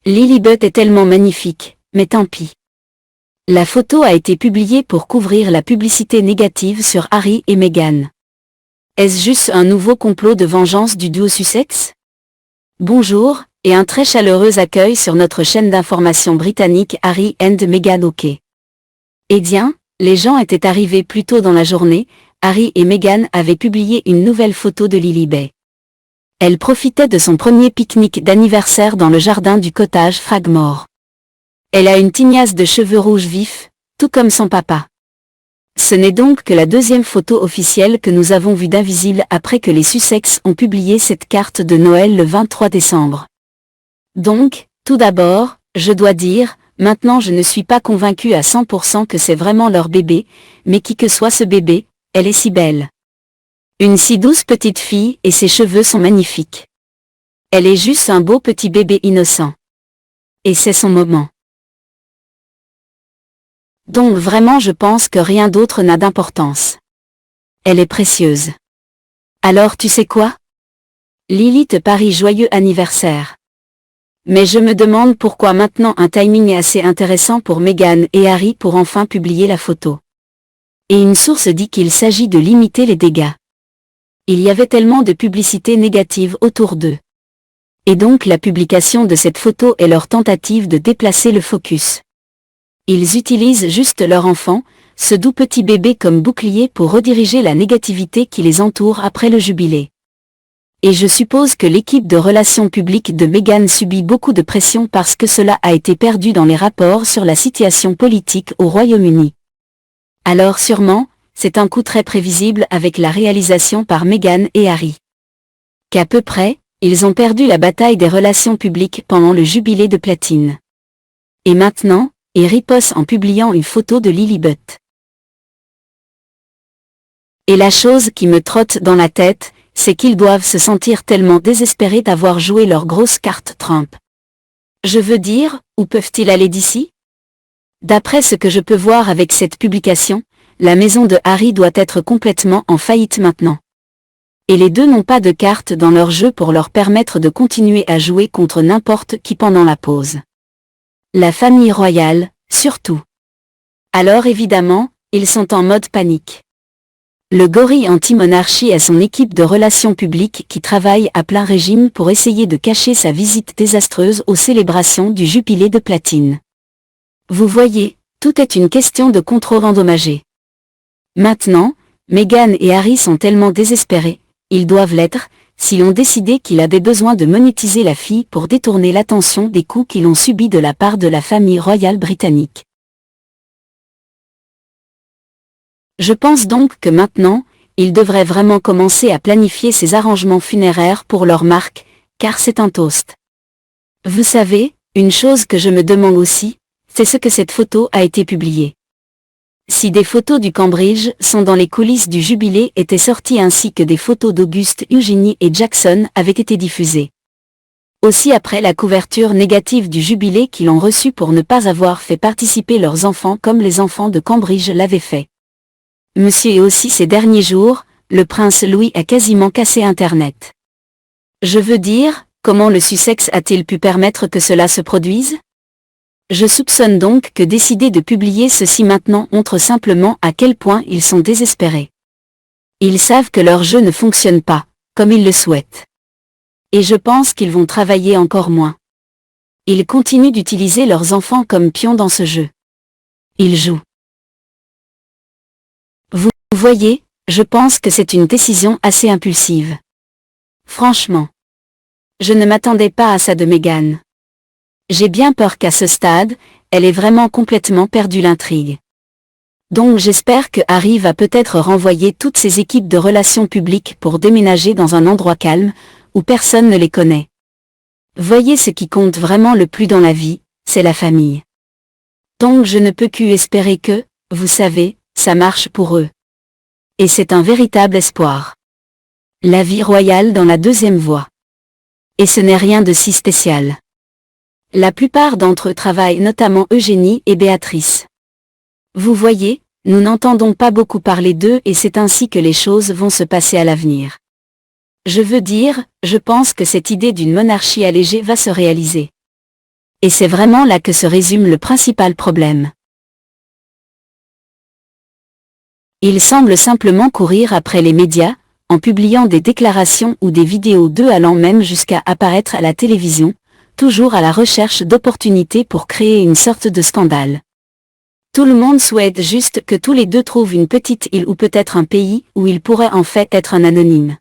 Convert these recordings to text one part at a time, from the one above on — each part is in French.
Lilibet est tellement magnifique, mais tant pis. La photo a été publiée pour couvrir la publicité négative sur Harry et Meghan. Est-ce juste un nouveau complot de vengeance du duo Sussex? Bonjour, et un très chaleureux accueil sur notre chaîne d'information britannique Harry and Meghan OK. Eh bien, les gens étaient arrivés plus tôt dans la journée. Harry et Meghan avaient publié une nouvelle photo de Lilibet. Elle profitait de son premier pique-nique d'anniversaire dans le jardin du cottage Fragmore. Elle a une tignasse de cheveux rouges vifs, tout comme son papa. Ce n'est donc que la deuxième photo officielle que nous avons vue d'Invisible après que les Sussex ont publié cette carte de Noël le 23 décembre. Donc, tout d'abord, je dois dire, maintenant je ne suis pas convaincue à 100% que c'est vraiment leur bébé, mais qui que soit ce bébé, elle est si belle. Une si douce petite fille et ses cheveux sont magnifiques. Elle est juste un beau petit bébé innocent. Et c'est son moment. Donc vraiment je pense que rien d'autre n'a d'importance. Elle est précieuse. Alors tu sais quoi? Lily te parie joyeux anniversaire. Mais je me demande pourquoi maintenant un timing est assez intéressant pour Meghan et Harry pour enfin publier la photo. Et une source dit qu'il s'agit de limiter les dégâts. Il y avait tellement de publicité négative autour d'eux. Et donc la publication de cette photo est leur tentative de déplacer le focus. Ils utilisent juste leur enfant, ce doux petit bébé comme bouclier pour rediriger la négativité qui les entoure après le jubilé. Et je suppose que l'équipe de relations publiques de Meghan subit beaucoup de pression parce que cela a été perdu dans les rapports sur la situation politique au Royaume-Uni. Alors sûrement, c'est un coup très prévisible avec la réalisation par Meghan et Harry. Qu'à peu près, ils ont perdu la bataille des relations publiques pendant le jubilé de platine. Et maintenant, ils ripostent en publiant une photo de Lilibet. Et la chose qui me trotte dans la tête, c'est qu'ils doivent se sentir tellement désespérés d'avoir joué leur grosse carte Trump. Je veux dire, où peuvent-ils aller d'ici? D'après ce que je peux voir avec cette publication, la maison de Harry doit être complètement en faillite maintenant. Et les deux n'ont pas de cartes dans leur jeu pour leur permettre de continuer à jouer contre n'importe qui pendant la pause. La famille royale, surtout. Alors évidemment, ils sont en mode panique. Le gorille anti-monarchie a son équipe de relations publiques qui travaille à plein régime pour essayer de cacher sa visite désastreuse aux célébrations du jubilé de platine. Vous voyez, tout est une question de contrôle endommagé. Maintenant, Meghan et Harry sont tellement désespérés, ils doivent l'être, s'ils ont décidé qu'il avait besoin de monétiser la fille pour détourner l'attention des coups qu'ils ont subis de la part de la famille royale britannique. Je pense donc que maintenant, ils devraient vraiment commencer à planifier ces arrangements funéraires pour leur marque, car c'est un toast. Vous savez, une chose que je me demande aussi, c'est ce que cette photo a été publiée. Si des photos du Cambridge sont dans les coulisses du jubilé étaient sorties ainsi que des photos d'Auguste, Eugenie et Jackson avaient été diffusées. Aussi après la couverture négative du jubilé qu'ils ont reçu pour ne pas avoir fait participer leurs enfants comme les enfants de Cambridge l'avaient fait. Monsieur et aussi ces derniers jours, le prince Louis a quasiment cassé Internet. Je veux dire, comment le Sussex a-t-il pu permettre que cela se produise? Je soupçonne donc que décider de publier ceci maintenant montre simplement à quel point ils sont désespérés. Ils savent que leur jeu ne fonctionne pas, comme ils le souhaitent. Et je pense qu'ils vont travailler encore moins. Ils continuent d'utiliser leurs enfants comme pions dans ce jeu. Ils jouent. Vous voyez, je pense que c'est une décision assez impulsive. Franchement. Je ne m'attendais pas à ça de Meghan. J'ai bien peur qu'à ce stade, elle ait vraiment complètement perdu l'intrigue. Donc j'espère que Harry va peut-être renvoyer toutes ses équipes de relations publiques pour déménager dans un endroit calme, où personne ne les connaît. Voyez ce qui compte vraiment le plus dans la vie, c'est la famille. Donc je ne peux qu'espérer que, vous savez, ça marche pour eux. Et c'est un véritable espoir. La vie royale dans la deuxième voie. Et ce n'est rien de si spécial. La plupart d'entre eux travaillent, notamment Eugénie et Béatrice. Vous voyez, nous n'entendons pas beaucoup parler d'eux et c'est ainsi que les choses vont se passer à l'avenir. Je veux dire, je pense que cette idée d'une monarchie allégée va se réaliser. Et c'est vraiment là que se résume le principal problème. Il semble simplement courir après les médias, en publiant des déclarations ou des vidéos d'eux allant même jusqu'à apparaître à la télévision, toujours à la recherche d'opportunités pour créer une sorte de scandale. Tout le monde souhaite juste que tous les deux trouvent une petite île ou peut-être un pays où ils pourraient en fait être un anonyme.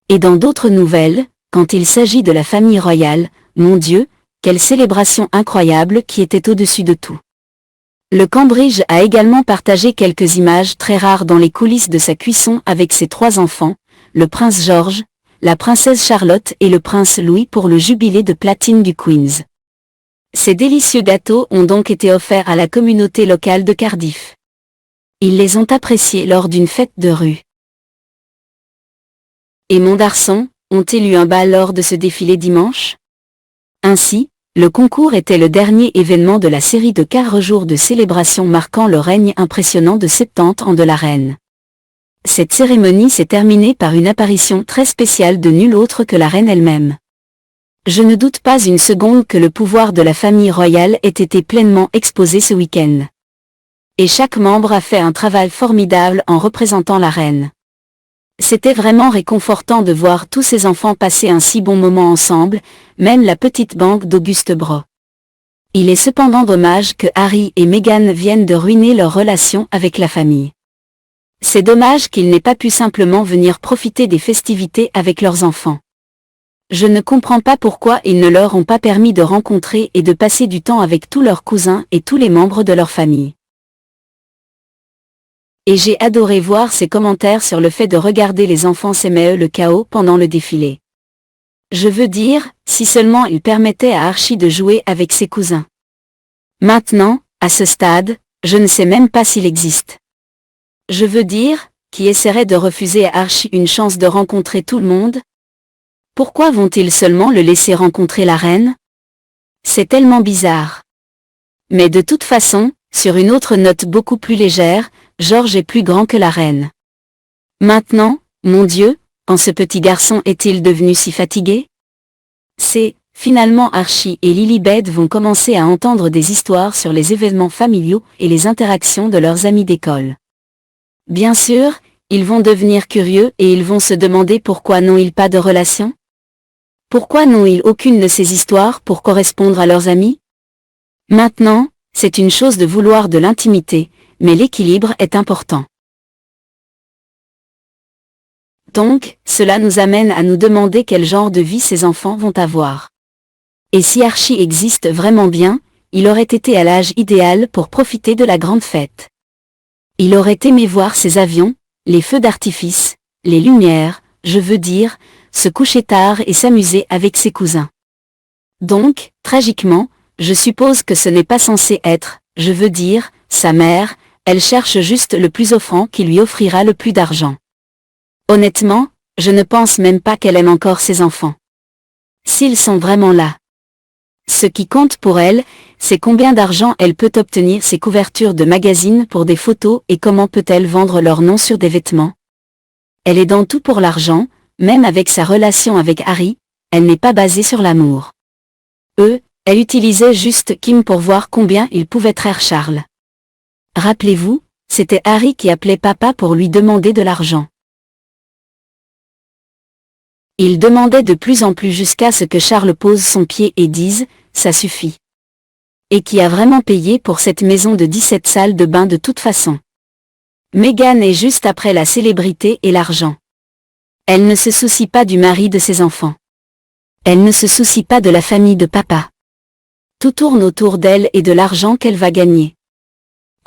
Et dans d'autres nouvelles, quand il s'agit de la famille royale, mon Dieu, quelle célébration incroyable qui était au-dessus de tout. Le Cambridge a également partagé quelques images très rares dans les coulisses de sa cuisson avec ses 3 enfants, le prince George, la princesse Charlotte et le prince Louis pour le jubilé de platine du Queen's. Ces délicieux gâteaux ont donc été offerts à la communauté locale de Cardiff. Ils les ont appréciés lors d'une fête de rue. Et mon garçon, ont-ils eu un bal lors de ce défilé dimanche? Ainsi, le concours était le dernier événement de la série de 4 jours de célébration marquant le règne impressionnant de 70 ans de la reine. Cette cérémonie s'est terminée par une apparition très spéciale de nul autre que la reine elle-même. Je ne doute pas une seconde que le pouvoir de la famille royale ait été pleinement exposé ce week-end. Et chaque membre a fait un travail formidable en représentant la reine. C'était vraiment réconfortant de voir tous ces enfants passer un si bon moment ensemble, même la petite banque d'Auguste Bro. Il est cependant dommage que Harry et Meghan viennent de ruiner leur relation avec la famille. C'est dommage qu'ils n'aient pas pu simplement venir profiter des festivités avec leurs enfants. Je ne comprends pas pourquoi ils ne leur ont pas permis de rencontrer et de passer du temps avec tous leurs cousins et tous les membres de leur famille. Et j'ai adoré voir ces commentaires sur le fait de regarder les enfants s'aimer le chaos pendant le défilé. Je veux dire, si seulement il permettait à Archie de jouer avec ses cousins. Maintenant, à ce stade, je ne sais même pas s'il existe. Je veux dire, qui essaierait de refuser à Archie une chance de rencontrer tout le monde? Pourquoi vont-ils seulement le laisser rencontrer la reine? C'est tellement bizarre. Mais de toute façon, sur une autre note beaucoup plus légère, George est plus grand que la reine. Maintenant, mon Dieu, quand ce petit garçon est-il devenu si fatigué? Finalement Archie et Lilibet vont commencer à entendre des histoires sur les événements familiaux et les interactions de leurs amis d'école. Bien sûr, ils vont devenir curieux et ils vont se demander pourquoi n'ont-ils pas de relation? Pourquoi n'ont-ils aucune de ces histoires pour correspondre à leurs amis? Maintenant, c'est une chose de vouloir de l'intimité, mais l'équilibre est important. Donc, cela nous amène à nous demander quel genre de vie ces enfants vont avoir. Et si Archie existe vraiment bien, il aurait été à l'âge idéal pour profiter de la grande fête. Il aurait aimé voir ses avions, les feux d'artifice, les lumières, je veux dire, se coucher tard et s'amuser avec ses cousins. Donc, tragiquement, je suppose que ce n'est pas censé être, je veux dire, sa mère, elle cherche juste le plus offrant qui lui offrira le plus d'argent. Honnêtement, je ne pense même pas qu'elle aime encore ses enfants. S'ils sont vraiment là. Ce qui compte pour elle, c'est combien d'argent elle peut obtenir ses couvertures de magazines pour des photos et comment peut-elle vendre leur nom sur des vêtements. Elle est dans tout pour l'argent, même avec sa relation avec Harry, elle n'est pas basée sur l'amour. Elle utilisait juste Kim pour voir combien il pouvait traire Charles. Rappelez-vous, c'était Harry qui appelait papa pour lui demander de l'argent. Il demandait de plus en plus jusqu'à ce que Charles pose son pied et dise « ça suffit ». Et qui a vraiment payé pour cette maison de 17 salles de bain de toute façon. Meghan est juste après la célébrité et l'argent. Elle ne se soucie pas du mari de ses enfants. Elle ne se soucie pas de la famille de papa. Tout tourne autour d'elle et de l'argent qu'elle va gagner.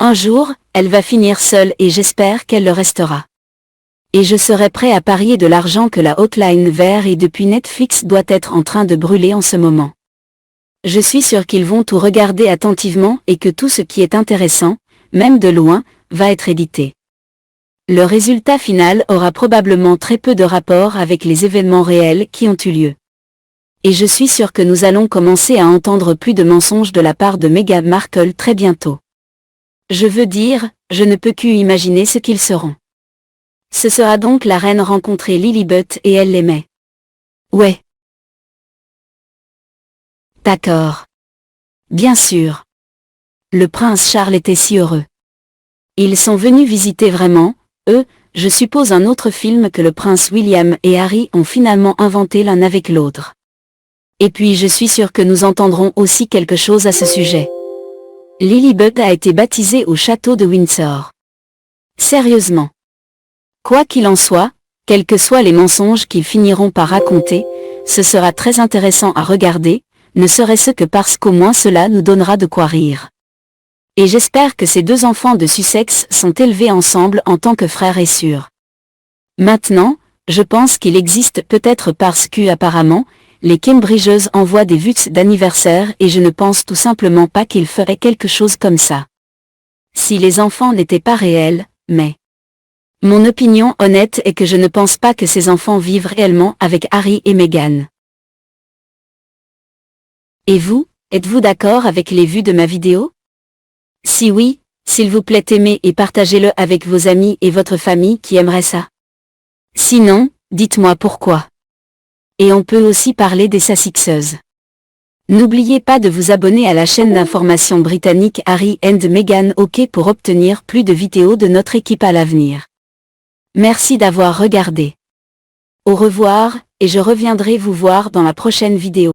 Un jour, elle va finir seule et j'espère qu'elle le restera. Et je serai prêt à parier de l'argent que la hotline vert et depuis Netflix doit être en train de brûler en ce moment. Je suis sûr qu'ils vont tout regarder attentivement et que tout ce qui est intéressant, même de loin, va être édité. Le résultat final aura probablement très peu de rapport avec les événements réels qui ont eu lieu. Et je suis sûr que nous allons commencer à entendre plus de mensonges de la part de Meghan Markle très bientôt. Je veux dire, je ne peux qu'imaginer ce qu'ils seront. Ce sera donc la reine rencontrer Lilibet et elle l'aimait. Ouais. D'accord. Bien sûr. Le prince Charles était si heureux. Ils sont venus visiter vraiment, je suppose un autre film que le prince William et Harry ont finalement inventé l'un avec l'autre. Et puis je suis sûre que nous entendrons aussi quelque chose à ce sujet. Lilibet a été baptisée au château de Windsor. Sérieusement. Quoi qu'il en soit, quels que soient les mensonges qu'ils finiront par raconter, ce sera très intéressant à regarder, ne serait-ce que parce qu'au moins cela nous donnera de quoi rire. Et j'espère que ces deux enfants de Sussex sont élevés ensemble en tant que frères et sœurs. Maintenant, je pense qu'il existe peut-être parce que apparemment, les Cambridgeuses envoient des vues d'anniversaire et je ne pense tout simplement pas qu'ils feraient quelque chose comme ça. Si les enfants n'étaient pas réels, mais... Mon opinion honnête est que je ne pense pas que ces enfants vivent réellement avec Harry et Meghan. Et vous, êtes-vous d'accord avec les vues de ma vidéo? Si oui, s'il vous plaît aimez et partagez-le avec vos amis et votre famille qui aimeraient ça. Sinon, dites-moi pourquoi. Et on peut aussi parler des Sussexeuses. N'oubliez pas de vous abonner à la chaîne d'information britannique Harry and Meghan OK pour obtenir plus de vidéos de notre équipe à l'avenir. Merci d'avoir regardé. Au revoir, et je reviendrai vous voir dans la prochaine vidéo.